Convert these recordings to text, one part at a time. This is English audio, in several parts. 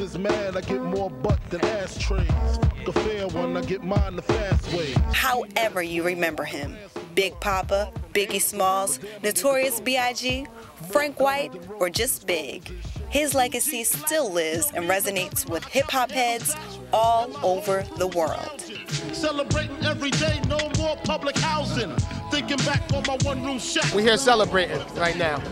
niggas is mad, I get more butt than ashtrays. The fair one, I get mine the fast way. However you remember him, Big Papa, Biggie Smalls, Notorious B.I.G, Frank White, or just Big, his legacy still lives and resonates with hip-hop heads all over the world. Celebrating every day, no more public housing. Thinking back on my one-room shack. We here celebrating right now.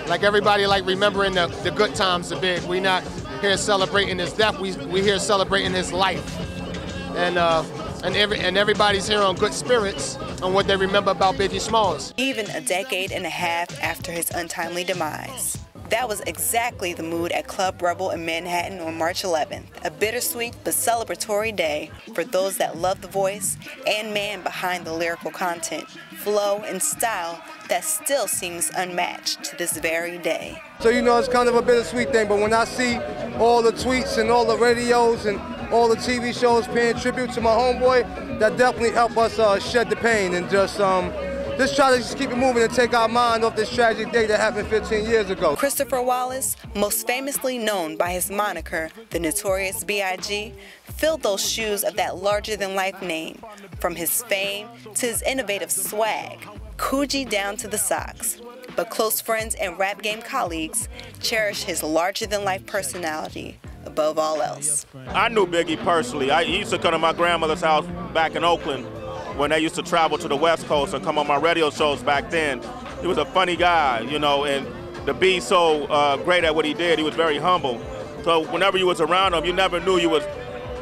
Like everybody, like remembering the good times of Big. We not here celebrating his death. We here celebrating his life. And everybody's here on good spirits on what they remember about Biggie Smalls. Even a decade and a half after his untimely demise. That was exactly the mood at Club Rebel in Manhattan on March 11th, a bittersweet but celebratory day for those that love the voice and man behind the lyrical content, flow, and style that still seems unmatched to this very day. So you know it's kind of a bittersweet thing, but when I see all the tweets and all the radios and all the TV shows paying tribute to my homeboy, that definitely help us shed the pain and just try to just keep it moving and take our mind off this tragic day that happened 15 years ago. Christopher Wallace, most famously known by his moniker, the Notorious B.I.G, filled those shoes of that larger-than-life name, from his fame to his innovative swag, Coogee down to the socks. But close friends and rap game colleagues cherish his larger-than-life personality above all else. I knew Biggie personally. He used to come to my grandmother's house back in Oakland when they used to travel to the West Coast and come on my radio shows back then. He was a funny guy, you know, and to be so great at what he did, he was very humble. So whenever you was around him, you never knew you was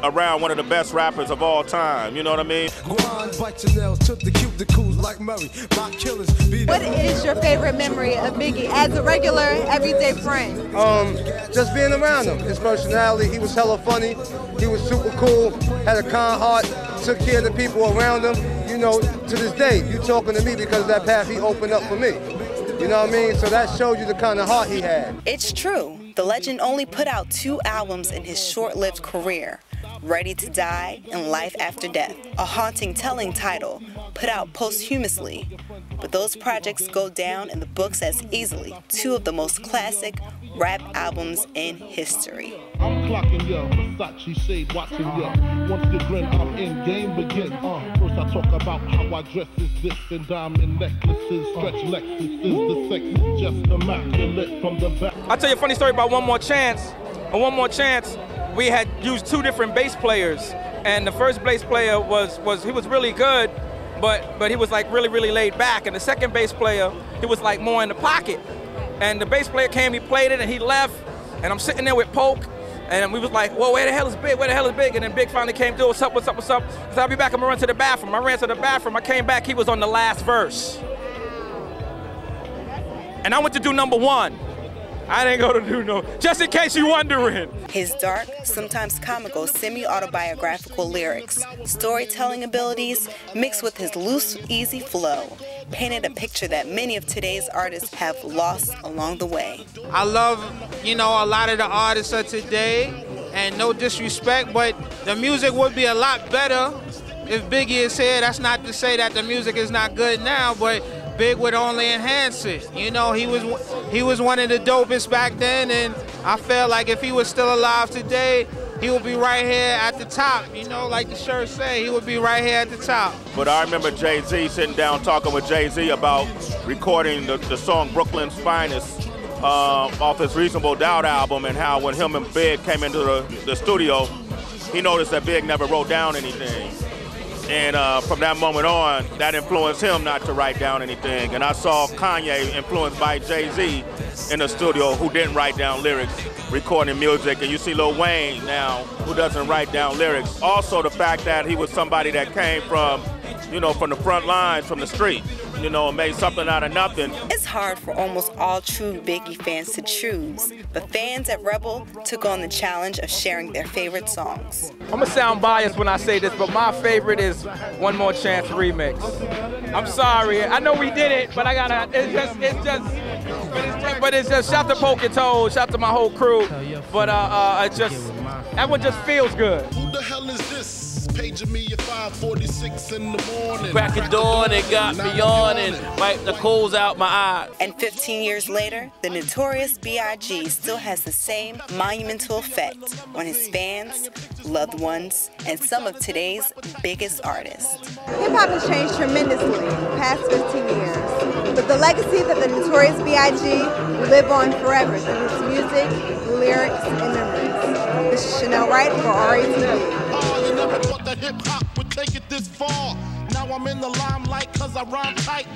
around one of the best rappers of all time, you know what I mean? What is your favorite memory of Biggie as a regular, everyday friend? Just being around him. His personality, he was hella funny, he was super cool, had a kind heart, took care of the people around him. You know, to this day, you talking to me because of that path he opened up for me. You know what I mean? So that shows you the kind of heart he had. It's true. The legend only put out 2 albums in his short-lived career. Ready to Die and Life After Death, a haunting, telling title put out posthumously. But those projects go down in the books as easily 2 of the most classic rap albums in history. I'm clocking ya, Versace shade watching ya. Once the grin, I'm in, game begin. First I talk about how I dress is this and diamond necklaces, stretch Lexuses, the sex is just immaculate from the back. I'll tell you a funny story about One More Chance. On One More Chance, we had used 2 different bass players, and the first bass player was really good, but he was like really laid back, and the second bass player, he was like more in the pocket. And the bass player came, he played it, and he left, and I'm sitting there with Polk, and we was like, whoa, where the hell is Big? Where the hell is Big? And then Big finally came through, what's up? I said, I'll be back, I'm gonna run to the bathroom. I ran to the bathroom, I came back, he was on the last verse. And I went to do number 1. I didn't go to do no, just in case you're wondering. His dark, sometimes comical, semi-autobiographical lyrics, storytelling abilities, mixed with his loose, easy flow, painted a picture that many of today's artists have lost along the way. I love, you know, a lot of the artists of today, and no disrespect, but the music would be a lot better if Biggie is here. That's not to say that the music is not good now, but Big would only enhance it. You know, he was one of the dopest back then, and I feel like if he was still alive today, he would be right here at the top. You know, like the shirt say, he would be right here at the top. But I remember Jay-Z sitting down talking with Jay-Z about recording the song Brooklyn's Finest off his Reasonable Doubt album, and how when him and Big came into the studio, he noticed that Big never wrote down anything. And from that moment on, that influenced him not to write down anything. And I saw Kanye influenced by Jay-Z in the studio, who didn't write down lyrics, recording music. And you see Lil Wayne now, who doesn't write down lyrics. Also the fact that he was somebody that came from, you know, from the front lines, from the street, you know, and made something out of nothing. It's hard for almost all true Biggie fans to choose, but fans at Rebel took on the challenge of sharing their favorite songs. I'm gonna sound biased when I say this, but my favorite is One More Chance remix. I'm sorry, I know we did it, but it's just, shout to Polk and Toad, shout to my whole crew, but that one just feels good. Who the hell is this? paging me at 5:46 in the morning. Crack of dawn, it got me yawning. Wipe the coals out my eyes. And 15 years later, the Notorious B.I.G. still has the same monumental effect on his fans, loved ones, and some of today's biggest artists. Hip-hop has changed tremendously the past 15 years, but the legacy that the Notorious B.I.G. will live on forever through his music, lyrics, and memories. This is Chanelle Wright for RedMan. You never thought that hip-hop would take it this far. Now I'm in the limelight 'cause I rhyme tight.